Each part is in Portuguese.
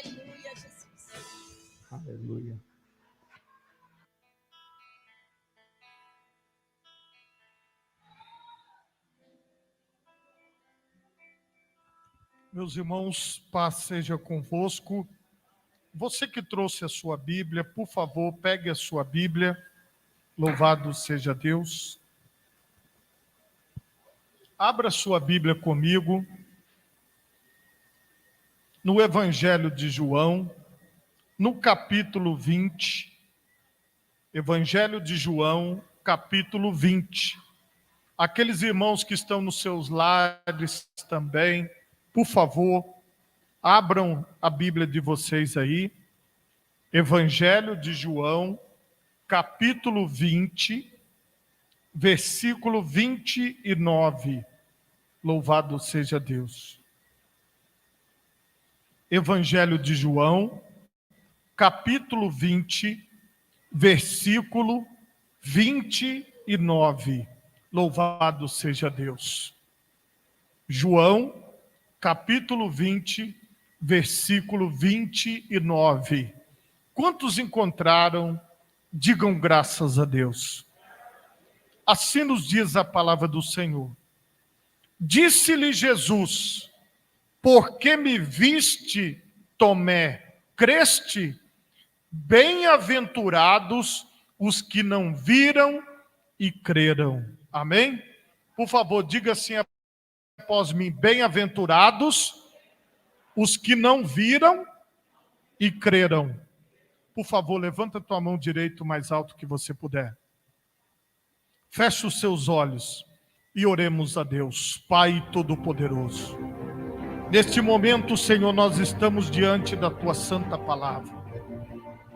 Aleluia, Jesus. Aleluia. Meus irmãos, paz seja convosco. Você que trouxe a sua Bíblia, por favor, pegue a sua Bíblia. Louvado seja Deus. Abra a sua Bíblia comigo no Evangelho de João, no capítulo 20. Evangelho de João, capítulo 20. Aqueles irmãos que estão nos seus lares também, por favor, abram a Bíblia de vocês aí. Evangelho de João, capítulo 20, versículo 29. Louvado seja Deus. Evangelho de João, capítulo 20, versículo 29. Louvado seja Deus. João, capítulo 20, versículo 29. Quantos encontraram? Digam graças a Deus. Assim nos diz a palavra do Senhor. Disse-lhe Jesus: por que me viste, Tomé? Creste? Bem-aventurados os que não viram e creram. Amém? Por favor, diga assim após mim: bem-aventurados os que não viram e creram. Por favor, levanta a tua mão direita o mais alto que você puder. Feche os seus olhos e oremos a Deus. Pai Todo-Poderoso, neste momento, Senhor, nós estamos diante da tua santa palavra.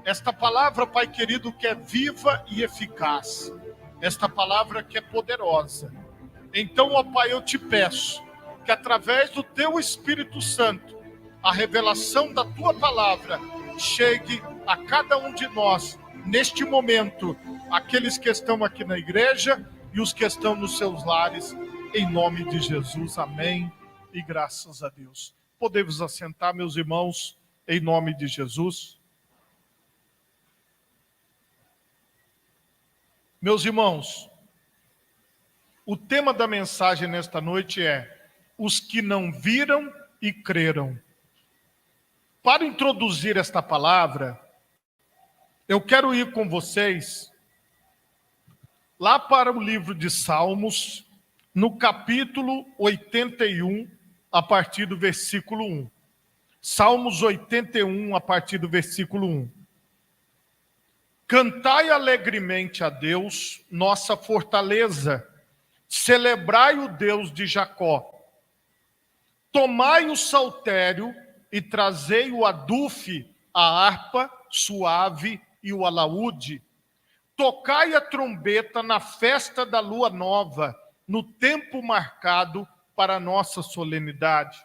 Esta palavra, Pai querido, que é viva e eficaz. Esta palavra que é poderosa. Então, ó Pai, eu te peço que através do teu Espírito Santo, a revelação da tua palavra chegue a cada um de nós, neste momento, aqueles que estão aqui na igreja e os que estão nos seus lares, em nome de Jesus, amém e graças a Deus. Podemos assentar, meus irmãos, em nome de Jesus. Meus irmãos, o tema da mensagem nesta noite é os que não viram e creram. Para introduzir esta palavra, eu quero ir com vocês lá para o livro de Salmos, no capítulo 81, a partir do versículo 1. Salmos 81, a partir do versículo 1. Cantai alegremente a Deus, nossa fortaleza, celebrai o Deus de Jacó. Tomai o saltério e trazei o adufe, a harpa suave e o alaúde. Tocai a trombeta na festa da lua nova, no tempo marcado para a nossa solenidade.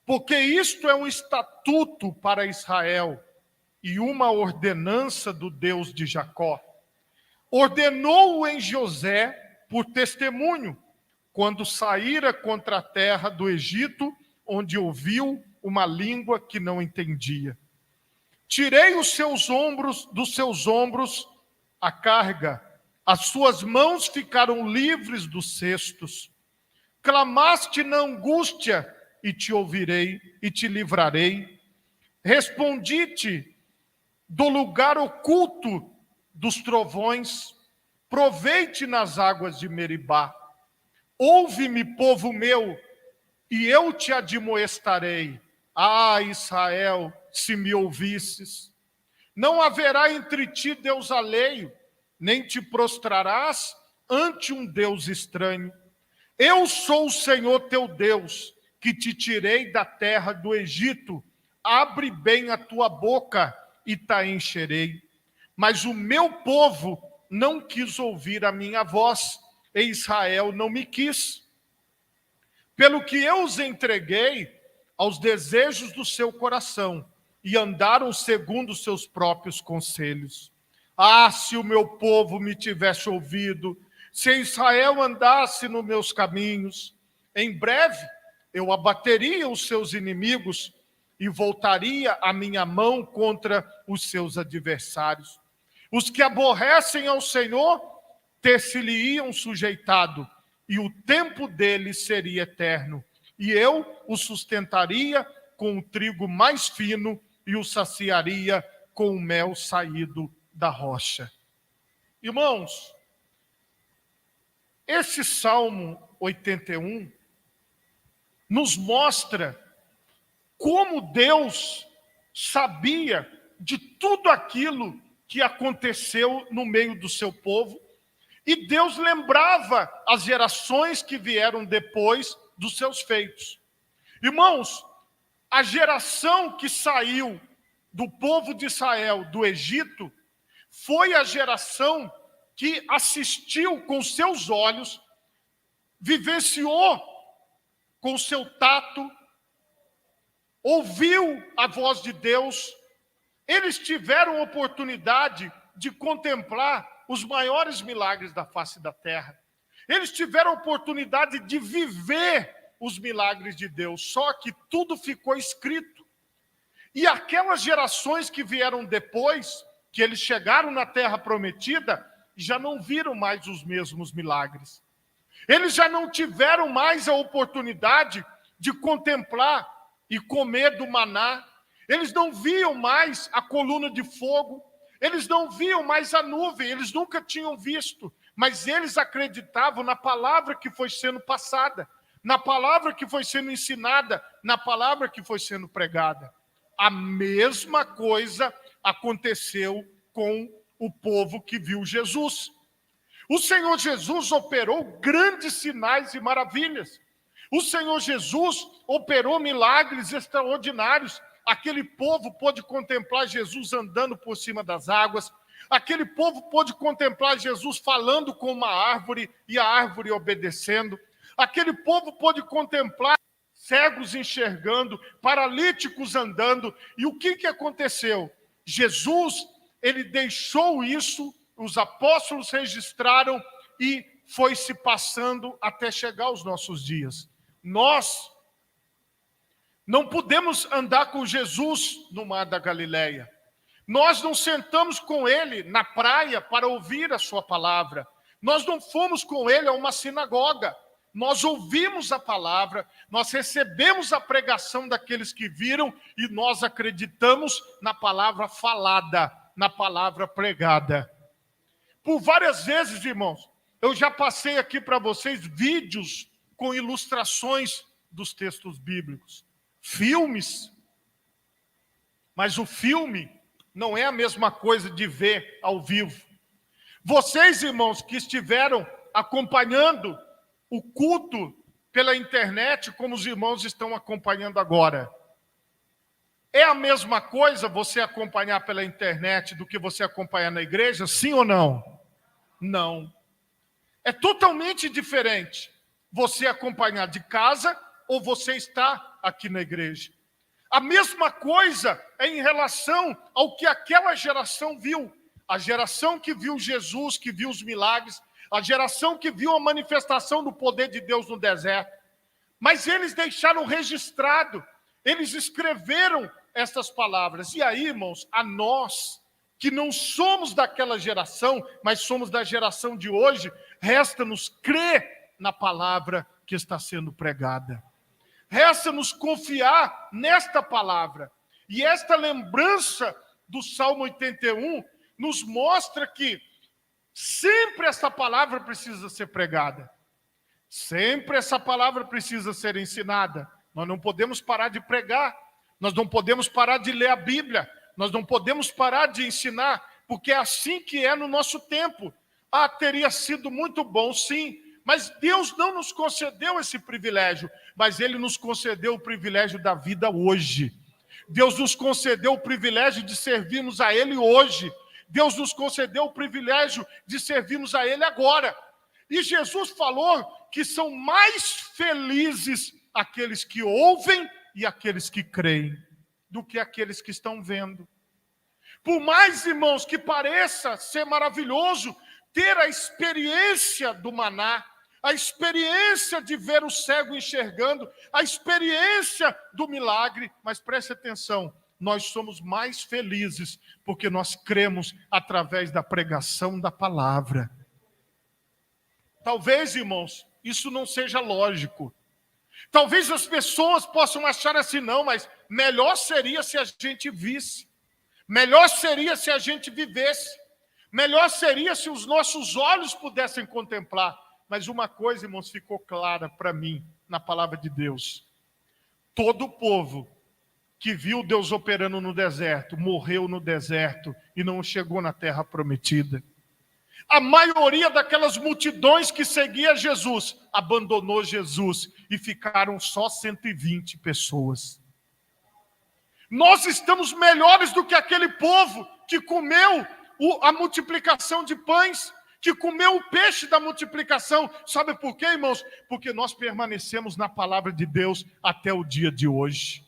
Porque isto é um estatuto para Israel e uma ordenança do Deus de Jacó. Ordenou-o em José por testemunho, quando saíra contra a terra do Egito, onde ouviu uma língua que não entendia. Tirei dos seus ombros a carga, as suas mãos ficaram livres dos cestos. Clamaste na angústia, e te ouvirei, e te livrarei. Respondi-te do lugar oculto dos trovões, provei-te nas águas de Meribá. Ouve-me, povo meu, e eu te admoestarei. Ah, Israel, se me ouvisses. Não haverá entre ti Deus alheio, nem te prostrarás ante um Deus estranho. Eu sou o Senhor teu Deus, que te tirei da terra do Egito. Abre bem a tua boca e te encherei. Mas o meu povo não quis ouvir a minha voz, e Israel não me quis. Pelo que eu os entreguei aos desejos do seu coração, e andaram segundo os seus próprios conselhos. Ah, se o meu povo me tivesse ouvido, se Israel andasse nos meus caminhos, em breve eu abateria os seus inimigos, e voltaria a minha mão contra os seus adversários. Os que aborrecem ao Senhor ter-se-lhe-iam sujeitado, e o tempo deles seria eterno. E eu o sustentaria com o trigo mais fino e o saciaria com o mel saído da rocha. Irmãos, esse Salmo 81 nos mostra como Deus sabia de tudo aquilo que aconteceu no meio do seu povo, e Deus lembrava as gerações que vieram depois dos seus feitos. Irmãos, a geração que saiu do povo de Israel do Egito foi a geração que assistiu com seus olhos, vivenciou com seu tato, ouviu a voz de Deus. Eles tiveram oportunidade de contemplar os maiores milagres da face da terra. Eles tiveram oportunidade de viver os milagres de Deus, só que tudo ficou escrito. E aquelas gerações que vieram depois, que eles chegaram na terra prometida, já não viram mais os mesmos milagres. Eles já não tiveram mais a oportunidade de contemplar e comer do maná. Eles não viam mais a coluna de fogo. Eles não viam mais a nuvem. Eles nunca tinham visto. Mas eles acreditavam na palavra que foi sendo passada, na palavra que foi sendo ensinada, na palavra que foi sendo pregada. A mesma coisa aconteceu com o povo que viu Jesus. O Senhor Jesus operou grandes sinais e maravilhas. O Senhor Jesus operou milagres extraordinários. Aquele povo pôde contemplar Jesus andando por cima das águas. Aquele povo pôde contemplar Jesus falando com uma árvore e a árvore obedecendo. Aquele povo pôde contemplar cegos enxergando, paralíticos andando. E o que aconteceu? Jesus, ele deixou isso, os apóstolos registraram e foi se passando até chegar aos nossos dias. Nós não podemos andar com Jesus no mar da Galileia. Nós não sentamos com ele na praia para ouvir a sua palavra. Nós não fomos com ele a uma sinagoga. Nós ouvimos a palavra, nós recebemos a pregação daqueles que viram e nós acreditamos na palavra falada, na palavra pregada. Por várias vezes, irmãos, eu já passei aqui para vocês vídeos com ilustrações dos textos bíblicos, filmes. Mas o filme não é a mesma coisa de ver ao vivo. Vocês, irmãos, que estiveram acompanhando o culto pela internet, como os irmãos estão acompanhando agora, é a mesma coisa você acompanhar pela internet do que você acompanhar na igreja? Sim ou não? Não. É totalmente diferente você acompanhar de casa ou você estar aqui na igreja. A mesma coisa é em relação ao que aquela geração viu. A geração que viu Jesus, que viu os milagres, a geração que viu a manifestação do poder de Deus no deserto. Mas eles deixaram registrado, eles escreveram essas palavras. E aí, irmãos, a nós, que não somos daquela geração, mas somos da geração de hoje, resta-nos crer na palavra que está sendo pregada. Resta-nos confiar nesta palavra. E esta lembrança do Salmo 81 nos mostra que sempre essa palavra precisa ser pregada. Sempre essa palavra precisa ser ensinada. Nós não podemos parar de pregar. Nós não podemos parar de ler a Bíblia. Nós não podemos parar de ensinar, porque é assim que é no nosso tempo. Ah, teria sido muito bom, sim, mas Deus não nos concedeu esse privilégio, mas Ele nos concedeu o privilégio da vida hoje. Deus nos concedeu o privilégio de servirmos a Ele hoje. Deus nos concedeu o privilégio de servirmos a Ele agora. E Jesus falou que são mais felizes aqueles que ouvem e aqueles que creem, do que aqueles que estão vendo. Por mais, irmãos, que pareça ser maravilhoso ter a experiência do maná, a experiência de ver o cego enxergando, a experiência do milagre, mas preste atenção, nós somos mais felizes porque nós cremos através da pregação da palavra. Talvez, irmãos, isso não seja lógico. Talvez as pessoas possam achar assim, não, mas melhor seria se a gente visse. Melhor seria se a gente vivesse. Melhor seria se os nossos olhos pudessem contemplar. Mas uma coisa, irmãos, ficou clara para mim na palavra de Deus. Todo o povo que viu Deus operando no deserto, morreu no deserto e não chegou na terra prometida. A maioria daquelas multidões que seguia Jesus, abandonou Jesus e ficaram só 120 pessoas. Nós estamos melhores do que aquele povo que comeu a multiplicação de pães, que comeu o peixe da multiplicação. Sabe por quê, irmãos? Porque nós permanecemos na palavra de Deus até o dia de hoje.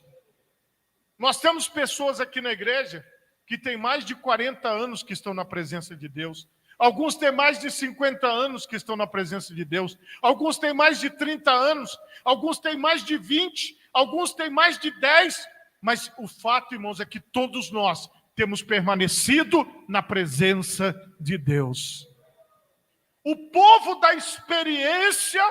Nós temos pessoas aqui na igreja que têm mais de 40 anos que estão na presença de Deus. Alguns têm mais de 50 anos que estão na presença de Deus. Alguns têm mais de 30 anos. Alguns têm mais de 20. Alguns têm mais de 10. Mas o fato, irmãos, é que todos nós temos permanecido na presença de Deus. O povo da experiência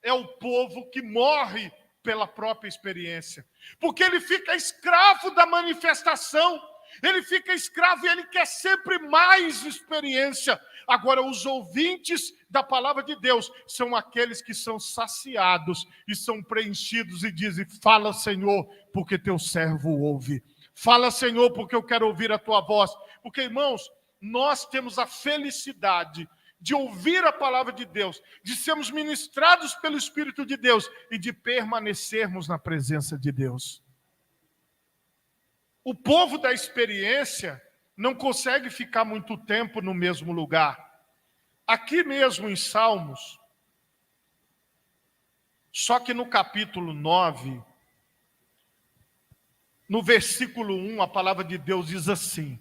é o povo que morre pela própria experiência. Porque ele fica escravo da manifestação. Ele fica escravo e ele quer sempre mais experiência. Agora, os ouvintes da palavra de Deus são aqueles que são saciados e são preenchidos e dizem, fala, Senhor, porque teu servo ouve. Fala, Senhor, porque eu quero ouvir a tua voz. Porque, irmãos, nós temos a felicidade de ouvir a palavra de Deus, de sermos ministrados pelo Espírito de Deus e de permanecermos na presença de Deus. O povo da experiência não consegue ficar muito tempo no mesmo lugar. Aqui mesmo em Salmos, só que no capítulo 9, no versículo 1, a palavra de Deus diz assim,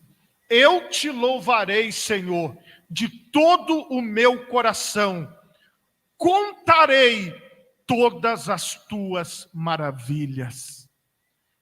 eu te louvarei, Senhor, de todo o meu coração, contarei todas as tuas maravilhas.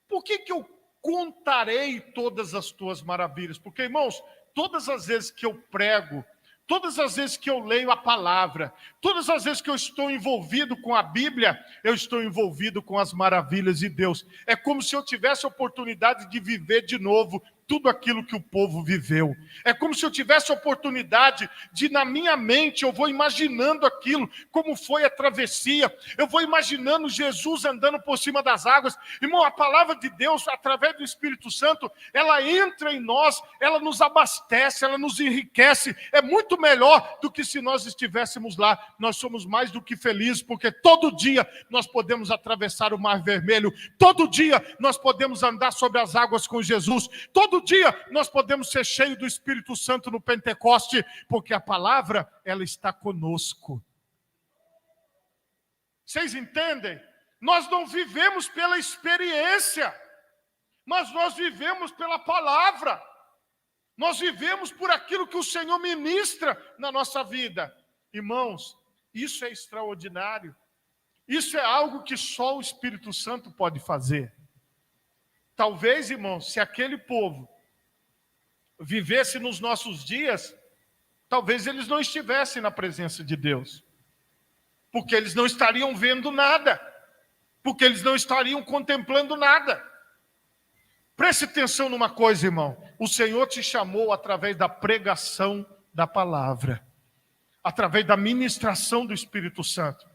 Por que eu contarei todas as tuas maravilhas? Porque, irmãos, todas as vezes que eu prego, todas as vezes que eu leio a palavra, todas as vezes que eu estou envolvido com a Bíblia, eu estou envolvido com as maravilhas de Deus. É como se eu tivesse a oportunidade de viver de novo tudo aquilo que o povo viveu. É como se eu tivesse a oportunidade de, na minha mente, eu vou imaginando aquilo, como foi a travessia, eu vou imaginando Jesus andando por cima das águas. Irmão, a palavra de Deus, através do Espírito Santo, ela entra em nós, ela nos abastece, ela nos enriquece. É muito melhor do que se nós estivéssemos lá. Nós somos mais do que felizes, porque todo dia nós podemos atravessar o Mar Vermelho, todo dia nós podemos andar sobre as águas com Jesus, todo dia nós podemos ser cheios do Espírito Santo no Pentecoste, porque a palavra, ela está conosco. Vocês entendem? Nós não vivemos pela experiência, mas nós vivemos pela palavra. Nós vivemos por aquilo que o Senhor ministra na nossa vida. Irmãos, isso é extraordinário. Isso é algo que só o Espírito Santo pode fazer. Talvez, irmãos, se aquele povo vivesse nos nossos dias, talvez eles não estivessem na presença de Deus. Porque eles não estariam vendo nada. Porque eles não estariam contemplando nada. Preste atenção numa coisa, irmão. O Senhor te chamou através da pregação da palavra. Através da ministração do Espírito Santo.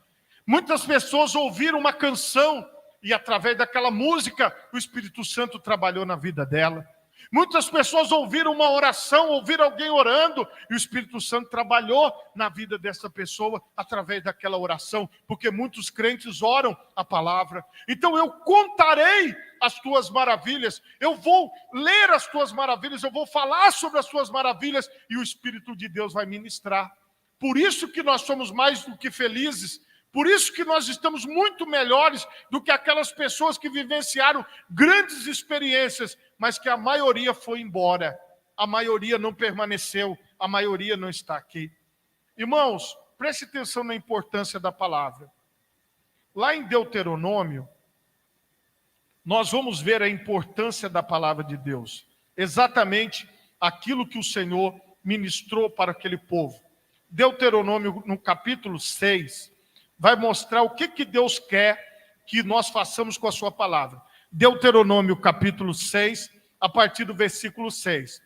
Muitas pessoas ouviram uma canção e através daquela música, o Espírito Santo trabalhou na vida dela. Muitas pessoas ouviram uma oração, ouviram alguém orando, e o Espírito Santo trabalhou na vida dessa pessoa através daquela oração, porque muitos crentes oram a palavra. Então eu contarei as tuas maravilhas, eu vou ler as tuas maravilhas, eu vou falar sobre as tuas maravilhas, e o Espírito de Deus vai ministrar. Por isso que nós somos mais do que felizes. Por isso que nós estamos muito melhores do que aquelas pessoas que vivenciaram grandes experiências, mas que a maioria foi embora, a maioria não permaneceu, a maioria não está aqui. Irmãos, Preste atenção na importância da palavra. Lá em Deuteronômio, nós vamos ver a importância da palavra de Deus. Exatamente aquilo que o Senhor ministrou para aquele povo. Deuteronômio, no capítulo 6, vai mostrar o que Deus quer que nós façamos com a sua palavra. Deuteronômio, capítulo 6, a partir do versículo 6.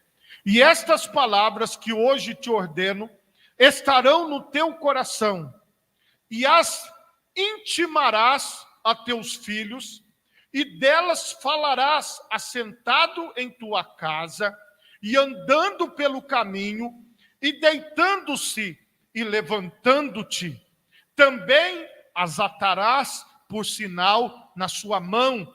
E estas palavras que hoje te ordeno estarão no teu coração, e as intimarás a teus filhos, e delas falarás assentado em tua casa, e andando pelo caminho, e deitando-se e levantando-te. Também as atarás por sinal na sua mão,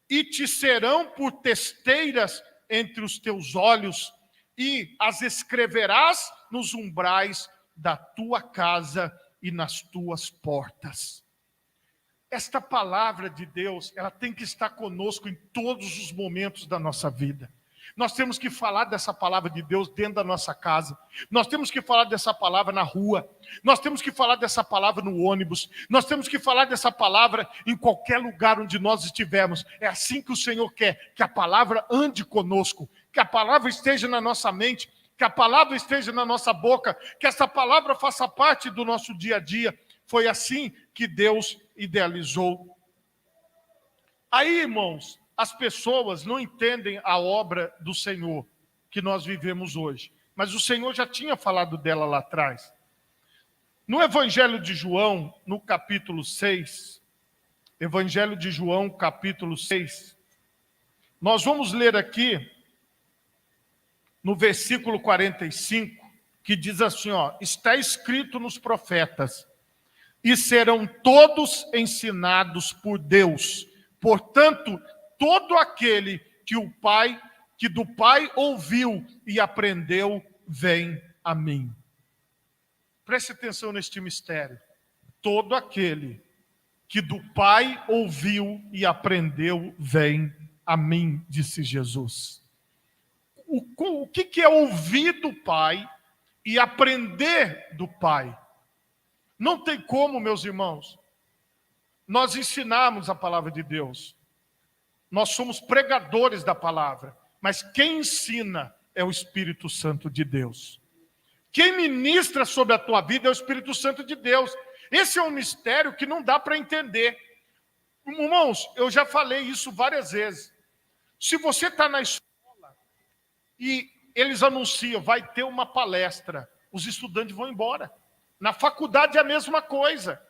e te serão por testeiras entre os teus olhos, e as escreverás nos umbrais da tua casa e nas tuas portas. Esta palavra de Deus, ela tem que estar conosco em todos os momentos da nossa vida. Nós temos que falar dessa palavra de Deus dentro da nossa casa. Nós temos que falar dessa palavra na rua. Nós temos que falar dessa palavra no ônibus. Nós temos que falar dessa palavra em qualquer lugar onde nós estivermos. É assim que o Senhor quer, que a palavra ande conosco, que a palavra esteja na nossa mente, que a palavra esteja na nossa boca, que essa palavra faça parte do nosso dia a dia. Foi assim que Deus idealizou. Aí, irmãos, as pessoas não entendem a obra do Senhor que nós vivemos hoje. Mas o Senhor já tinha falado dela lá atrás. No Evangelho de João, no capítulo 6, Evangelho de João, capítulo 6, nós vamos ler aqui, no versículo 45, que diz assim, está escrito nos profetas, e serão todos ensinados por Deus. Portanto, todo aquele que do Pai ouviu e aprendeu, vem a mim. Preste atenção neste mistério. Todo aquele que do Pai ouviu e aprendeu, vem a mim, disse Jesus. O que é ouvir do Pai e aprender do Pai? Não tem como, meus irmãos, nós ensinarmos a palavra de Deus. Nós somos pregadores da palavra, mas quem ensina é o Espírito Santo de Deus. Quem ministra sobre a tua vida é o Espírito Santo de Deus. Esse é um mistério que não dá para entender. Irmãos, eu já falei isso várias vezes. Se você está na escola e eles anunciam, vai ter uma palestra, os estudantes vão embora. Na faculdade é a mesma coisa.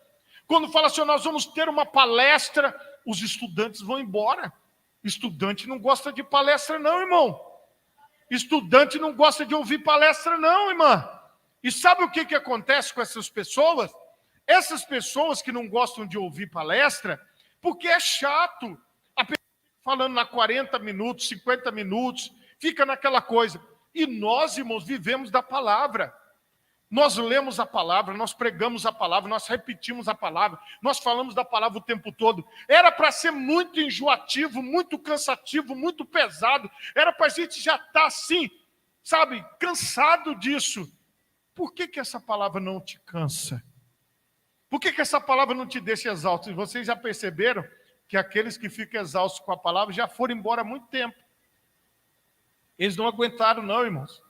Quando fala assim, nós vamos ter uma palestra, os estudantes vão embora. Estudante não gosta de palestra não, irmão. Estudante não gosta de ouvir palestra não, irmã. E sabe o que acontece com essas pessoas? Essas pessoas que não gostam de ouvir palestra, porque é chato. A pessoa fica falando na 40 minutos, 50 minutos, fica naquela coisa. E nós, irmãos, vivemos da palavra. Nós lemos a palavra, nós pregamos a palavra, nós repetimos a palavra, nós falamos da palavra o tempo todo. Era para ser muito enjoativo, muito cansativo, muito pesado. Era para a gente já estar assim, sabe, cansado disso. Por que essa palavra não te cansa? Por que essa palavra não te deixa exausto? E vocês já perceberam que aqueles que ficam exaustos com a palavra já foram embora há muito tempo. Eles não aguentaram não, irmãos.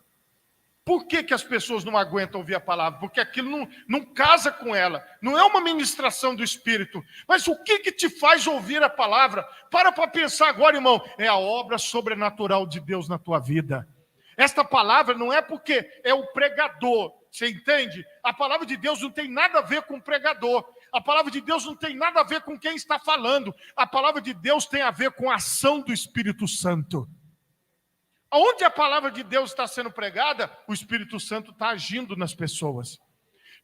Por que as pessoas não aguentam ouvir a palavra? Porque aquilo não casa com ela. Não é uma ministração do Espírito. Mas o que te faz ouvir a palavra? Para pensar agora, irmão. É a obra sobrenatural de Deus na tua vida. Esta palavra não é porque é o pregador. Você entende? A palavra de Deus não tem nada a ver com o pregador. A palavra de Deus não tem nada a ver com quem está falando. A palavra de Deus tem a ver com a ação do Espírito Santo. Onde a palavra de Deus está sendo pregada, o Espírito Santo está agindo nas pessoas.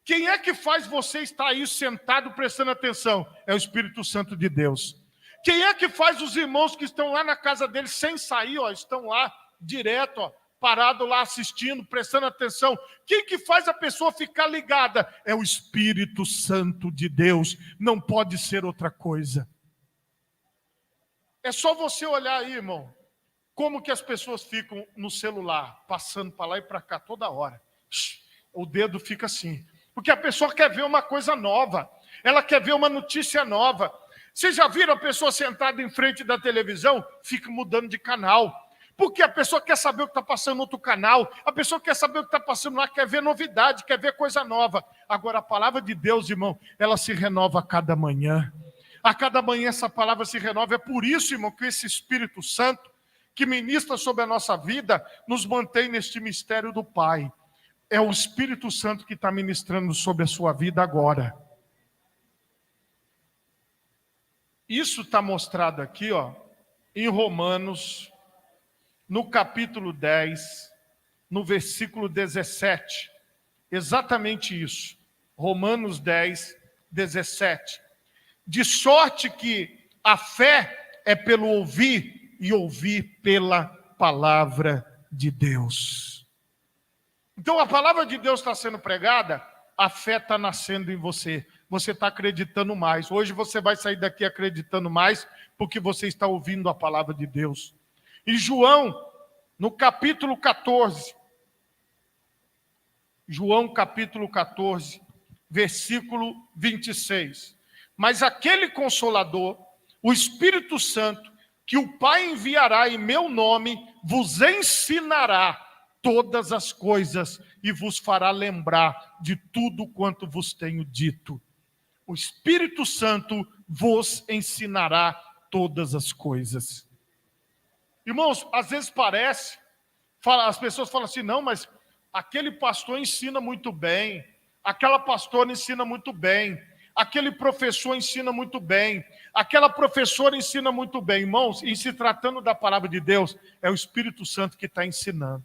Quem é que faz você estar aí sentado prestando atenção? É o Espírito Santo de Deus. Quem é que faz os irmãos que estão lá na casa deles sem sair, estão lá direto, parado lá assistindo, prestando atenção? Quem que faz a pessoa ficar ligada? É o Espírito Santo de Deus. Não pode ser outra coisa. É só você olhar aí, irmão. Como que as pessoas ficam no celular, passando para lá e para cá toda hora. O dedo fica assim. Porque a pessoa quer ver uma coisa nova, ela quer ver uma notícia nova. Vocês já viram a pessoa sentada em frente da televisão, fica mudando de canal? Porque a pessoa quer saber o que está passando no outro canal, a pessoa quer saber o que está passando lá, quer ver novidade, quer ver coisa nova. Agora, a palavra de Deus, irmão, ela se renova a cada manhã. A cada manhã essa palavra se renova. É por isso, irmão, que esse Espírito Santo, que ministra sobre a nossa vida, nos mantém neste mistério do Pai. É o Espírito Santo que está ministrando sobre a sua vida agora. Isso está mostrado aqui, ó, em Romanos, no capítulo 10, no versículo 17. Exatamente isso. Romanos 10, 17. De sorte que a fé é pelo ouvir, e ouvir pela palavra de Deus. Então a palavra de Deus está sendo pregada, a fé está nascendo em você. Você está acreditando mais. Hoje você vai sair daqui acreditando mais, porque você está ouvindo a palavra de Deus. Em João, no capítulo 14, João capítulo 14, versículo 26. Mas aquele Consolador, o Espírito Santo, que o Pai enviará em meu nome, vos ensinará todas as coisas e vos fará lembrar de tudo quanto vos tenho dito. O Espírito Santo vos ensinará todas as coisas. Irmãos, às vezes parece, as pessoas falam assim, não, mas aquele pastor ensina muito bem, aquela pastora ensina muito bem, aquele professor ensina muito bem, aquela professora ensina muito bem. Irmãos, e se tratando da palavra de Deus, é o Espírito Santo que está ensinando.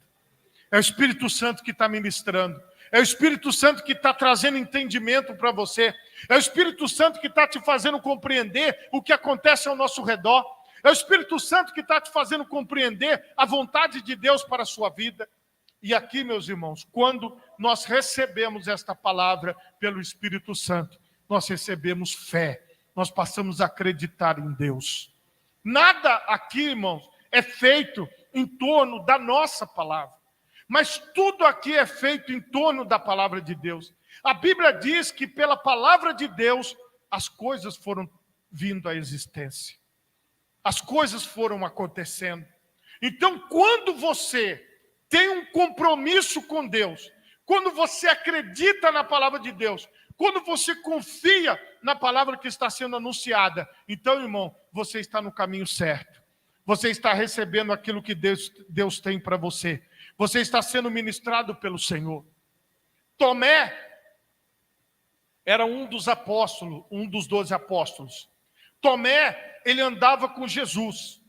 É o Espírito Santo que está ministrando. É o Espírito Santo que está trazendo entendimento para você. É o Espírito Santo que está te fazendo compreender o que acontece ao nosso redor. É o Espírito Santo que está te fazendo compreender a vontade de Deus para a sua vida. E aqui, meus irmãos, quando nós recebemos esta palavra pelo Espírito Santo, nós recebemos fé. Nós passamos a acreditar em Deus. Nada aqui, irmãos, é feito em torno da nossa palavra. Mas tudo aqui é feito em torno da palavra de Deus. A Bíblia diz que pela palavra de Deus, as coisas foram vindo à existência. As coisas foram acontecendo. Então, quando você tem um compromisso com Deus, quando você acredita na palavra de Deus, quando você confia na palavra que está sendo anunciada, então, irmão, você está no caminho certo. Você está recebendo aquilo que Deus tem para você. Você está sendo ministrado pelo Senhor. Tomé era um dos apóstolos, um dos 12 apóstolos. Tomé, ele andava com Jesus.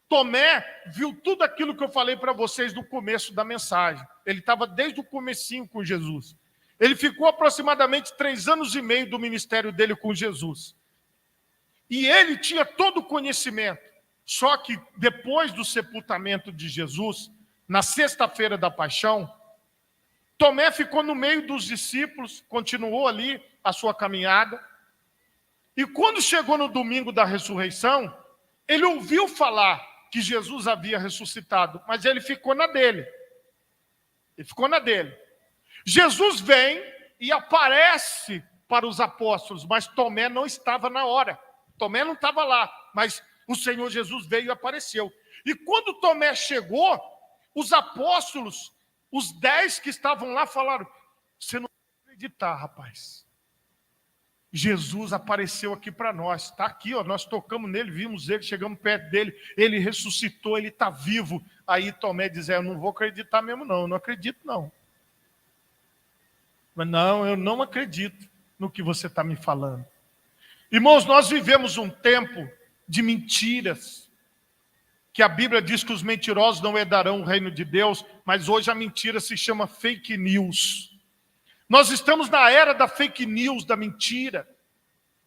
Tomé viu tudo aquilo que eu falei para vocês no começo da mensagem. Ele estava desde o comecinho com Jesus. Ele ficou aproximadamente 3 anos e meio do ministério dele com Jesus. E ele tinha todo o conhecimento. Só que depois do sepultamento de Jesus, na sexta-feira da paixão, Tomé ficou no meio dos discípulos, continuou ali a sua caminhada. E quando chegou no domingo da ressurreição, ele ouviu falar que Jesus havia ressuscitado, mas ele ficou na dele. Ele ficou na dele. Jesus vem e aparece para os apóstolos, mas Tomé não estava na hora. Tomé não estava lá, mas o Senhor Jesus veio e apareceu. E quando Tomé chegou, os apóstolos, os 10 que estavam lá, falaram: você não vai acreditar, rapaz. Jesus apareceu aqui para nós. Está aqui, ó, nós tocamos nele, vimos ele, chegamos perto dele, ele ressuscitou, ele está vivo. Aí Tomé diz: eu não vou acreditar mesmo não, eu não acredito não. Mas não, eu não acredito no que você está me falando. Irmãos, nós vivemos um tempo de mentiras, que a Bíblia diz que os mentirosos não herdarão o reino de Deus, mas hoje a mentira se chama fake news. Nós estamos na era da fake news, da mentira.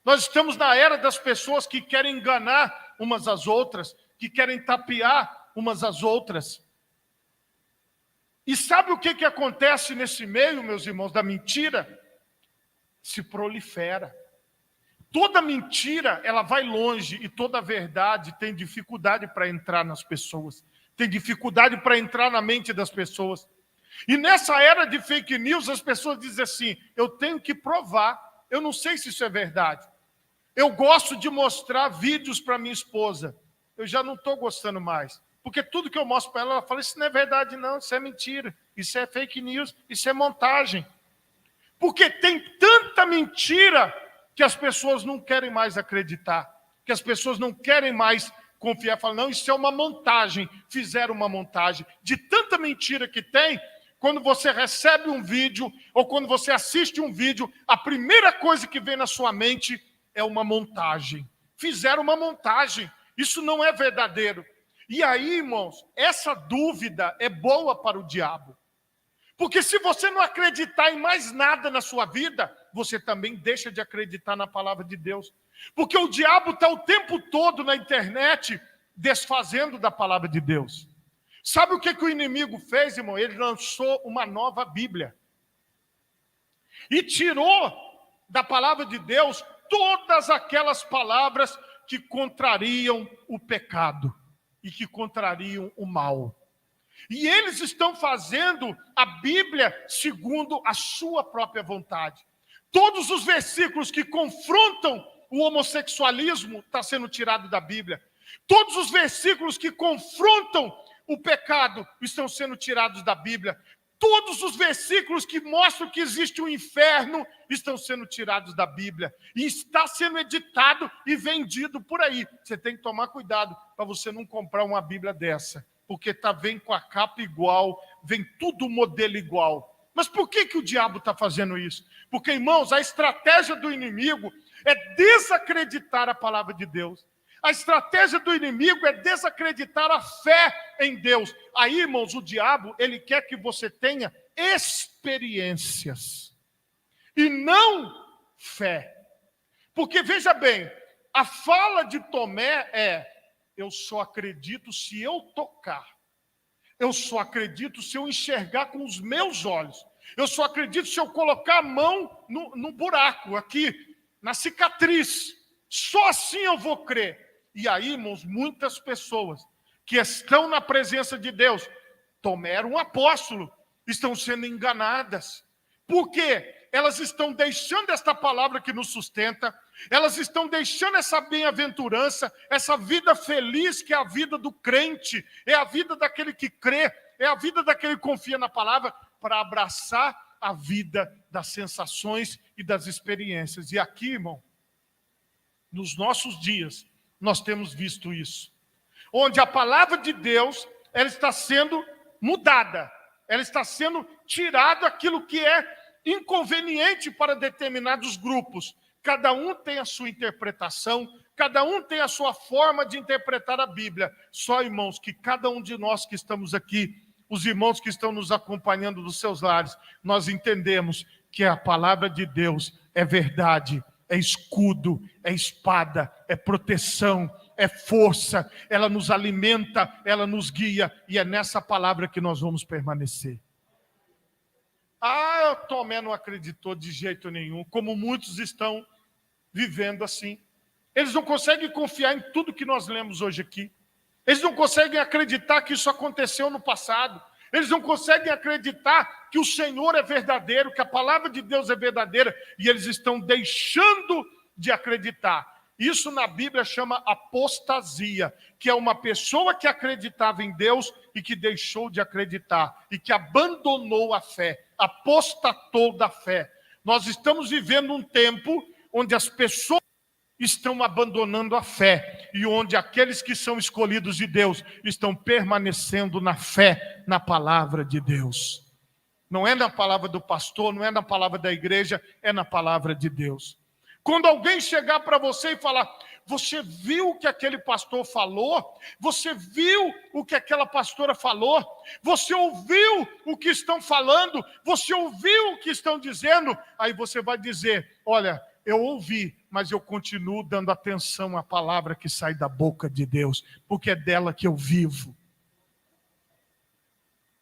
Nós estamos na era das pessoas que querem enganar umas às outras, que querem tapear umas às outras. E sabe o que acontece nesse meio, meus irmãos, da mentira? Se prolifera. Toda mentira, ela vai longe, e toda verdade tem dificuldade para entrar nas pessoas. Tem dificuldade para entrar na mente das pessoas. E nessa era de fake news, as pessoas dizem assim, eu tenho que provar, eu não sei se isso é verdade. Eu gosto de mostrar vídeos para minha esposa, eu já não estou gostando mais. Porque tudo que eu mostro para ela, ela fala, isso não é verdade não, isso é mentira, isso é fake news, isso é montagem. Porque tem tanta mentira que as pessoas não querem mais acreditar, que as pessoas não querem mais confiar, falam, não, isso é uma montagem, fizeram uma montagem. De tanta mentira que tem, quando você recebe um vídeo, ou quando você assiste um vídeo, a primeira coisa que vem na sua mente é uma montagem. Fizeram uma montagem, isso não é verdadeiro. E aí, irmãos, essa dúvida é boa para o diabo. Porque se você não acreditar em mais nada na sua vida, você também deixa de acreditar na palavra de Deus. Porque o diabo está o tempo todo na internet desfazendo da palavra de Deus. Sabe o que o inimigo fez, irmão? Ele lançou uma nova Bíblia. E tirou da palavra de Deus todas aquelas palavras que contrariam o pecado e que contrariam o mal. E eles estão fazendo a Bíblia segundo a sua própria vontade. Todos os versículos que confrontam o homossexualismo estão sendo tirados da Bíblia. Todos os versículos que confrontam o pecado estão sendo tirados da Bíblia. Todos os versículos que mostram que existe um inferno estão sendo tirados da Bíblia. E está sendo editado e vendido por aí. Você tem que tomar cuidado para você não comprar uma Bíblia dessa. Porque vem com a capa igual, vem tudo modelo igual. Mas por que o diabo está fazendo isso? Porque, irmãos, a estratégia do inimigo é desacreditar a palavra de Deus. A estratégia do inimigo é desacreditar a fé em Deus. Aí, irmãos, o diabo, ele quer que você tenha experiências e não fé. Porque, veja bem, a fala de Tomé é: eu só acredito se eu tocar. Eu só acredito se eu enxergar com os meus olhos. Eu só acredito se eu colocar a mão no buraco, aqui, na cicatriz. Só assim eu vou crer. E aí, irmãos, muitas pessoas que estão na presença de Deus, Tomé era um apóstolo, estão sendo enganadas. Por quê? Elas estão deixando esta palavra que nos sustenta, elas estão deixando essa bem-aventurança, essa vida feliz que é a vida do crente, é a vida daquele que crê, é a vida daquele que confia na palavra, para abraçar a vida das sensações e das experiências. E aqui, irmão, nos nossos dias, nós temos visto isso. Onde a palavra de Deus, ela está sendo mudada, ela está sendo tirada aquilo que é inconveniente para determinados grupos. Cada um tem a sua interpretação, cada um tem a sua forma de interpretar a Bíblia. Só, irmãos, que cada um de nós que estamos aqui, os irmãos que estão nos acompanhando dos seus lares, nós entendemos que a palavra de Deus é verdade, é escudo, é espada, é proteção, é força, ela nos alimenta, ela nos guia, e é nessa palavra que nós vamos permanecer. Tomé não acreditou de jeito nenhum, como muitos estão vivendo assim. Eles não conseguem confiar em tudo que nós lemos hoje aqui. Eles não conseguem acreditar que isso aconteceu no passado. Eles não conseguem acreditar que o Senhor é verdadeiro, que a palavra de Deus é verdadeira, e eles estão deixando de acreditar. Isso na Bíblia chama apostasia, que é uma pessoa que acreditava em Deus e que deixou de acreditar, e que abandonou a fé, apostatou da fé. Nós estamos vivendo um tempo onde as pessoas estão abandonando a fé, e onde aqueles que são escolhidos de Deus estão permanecendo na fé, na palavra de Deus. Não é na palavra do pastor, não é na palavra da igreja, é na palavra de Deus. Quando alguém chegar para você e falar: você viu o que aquele pastor falou? Você viu o que aquela pastora falou? Você ouviu o que estão falando? Você ouviu o que estão dizendo? Aí você vai dizer: olha, eu ouvi, mas eu continuo dando atenção à palavra que sai da boca de Deus, porque é dela que eu vivo.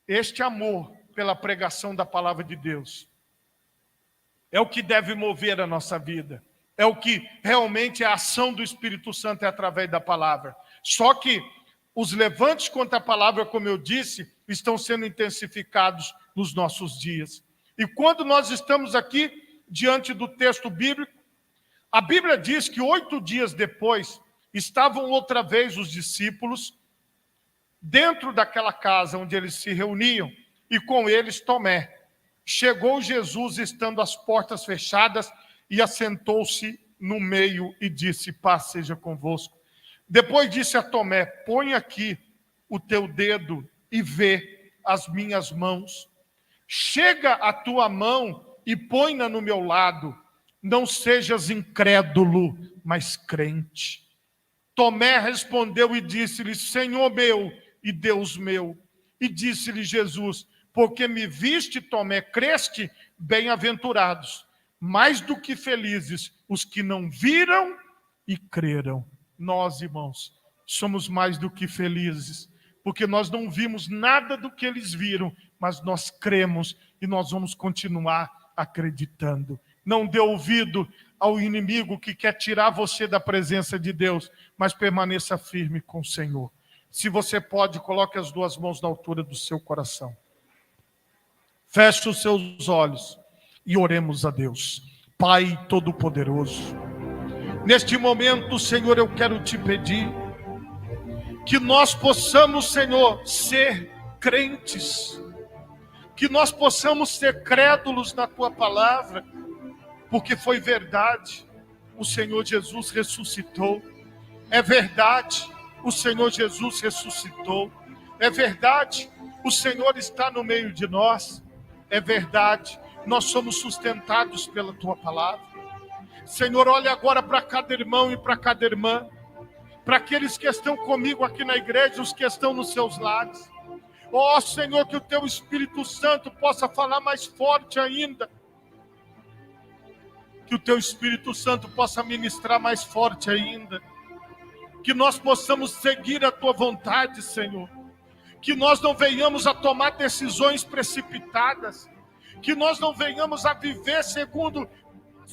Este amor pela pregação da palavra de Deus é o que deve mover a nossa vida. É o que realmente é a ação do Espírito Santo, é através da palavra. Só que os levantes contra a palavra, como eu disse, estão sendo intensificados nos nossos dias. E quando nós estamos aqui diante do texto bíblico, a Bíblia diz que 8 dias depois, estavam outra vez os discípulos dentro daquela casa onde eles se reuniam, e com eles Tomé. Chegou Jesus estando as portas fechadas e assentou-se no meio e disse: paz seja convosco. Depois disse a Tomé: põe aqui o teu dedo e vê as minhas mãos. Chega a tua mão e põe-na no meu lado. Não sejas incrédulo, mas crente. Tomé respondeu e disse-lhe: Senhor meu e Deus meu. E disse-lhe Jesus: porque me viste, Tomé, creste? Bem-aventurados, mais do que felizes, os que não viram e creram. Nós, irmãos, somos mais do que felizes, porque nós não vimos nada do que eles viram, mas nós cremos e nós vamos continuar acreditando. Não dê ouvido ao inimigo que quer tirar você da presença de Deus, mas permaneça firme com o Senhor. Se você pode, coloque as 2 mãos na altura do seu coração. Feche os seus olhos e oremos a Deus. Pai Todo-Poderoso, neste momento, Senhor, eu quero te pedir que nós possamos, Senhor, ser crentes, que nós possamos ser crédulos na Tua palavra, porque foi verdade, o Senhor Jesus ressuscitou. É verdade, o Senhor Jesus ressuscitou. É verdade, o Senhor está no meio de nós. É verdade, nós somos sustentados pela Tua palavra. Senhor, olha agora para cada irmão e para cada irmã, para aqueles que estão comigo aqui na igreja, os que estão nos seus lares. Ó Senhor, que o Teu Espírito Santo possa falar mais forte ainda. Que o Teu Espírito Santo possa ministrar mais forte ainda. Que nós possamos seguir a Tua vontade, Senhor. Que nós não venhamos a tomar decisões precipitadas. Que nós não venhamos a viver segundo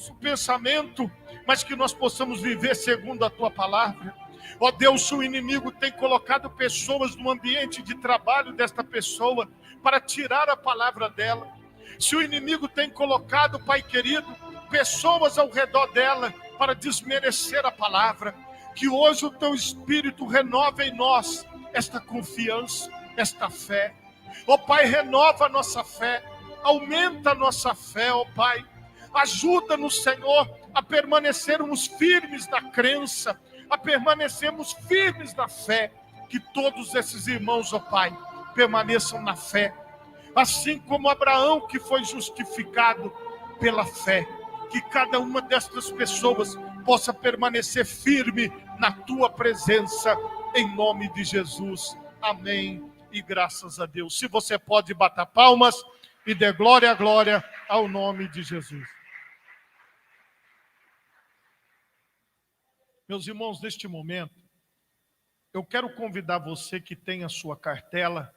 o pensamento, mas que nós possamos viver segundo a Tua palavra. Ó Deus, se o inimigo tem colocado pessoas no ambiente de trabalho desta pessoa para tirar a palavra dela. Se o inimigo tem colocado, Pai querido, pessoas ao redor dela para desmerecer a palavra, que hoje o Teu Espírito renova em nós esta confiança, esta fé. Ó Pai, renova a nossa fé, aumenta a nossa fé, ó Pai. Ajuda-nos, Senhor, a permanecermos firmes na crença, a permanecermos firmes na fé, que todos esses irmãos, ó Pai, permaneçam na fé, assim como Abraão, que foi justificado pela fé, que cada uma destas pessoas possa permanecer firme na Tua presença, em nome de Jesus. Amém e graças a Deus. Se você pode, bata palmas e dê glória a glória ao nome de Jesus. Meus irmãos, neste momento, eu quero convidar você que tem a sua cartela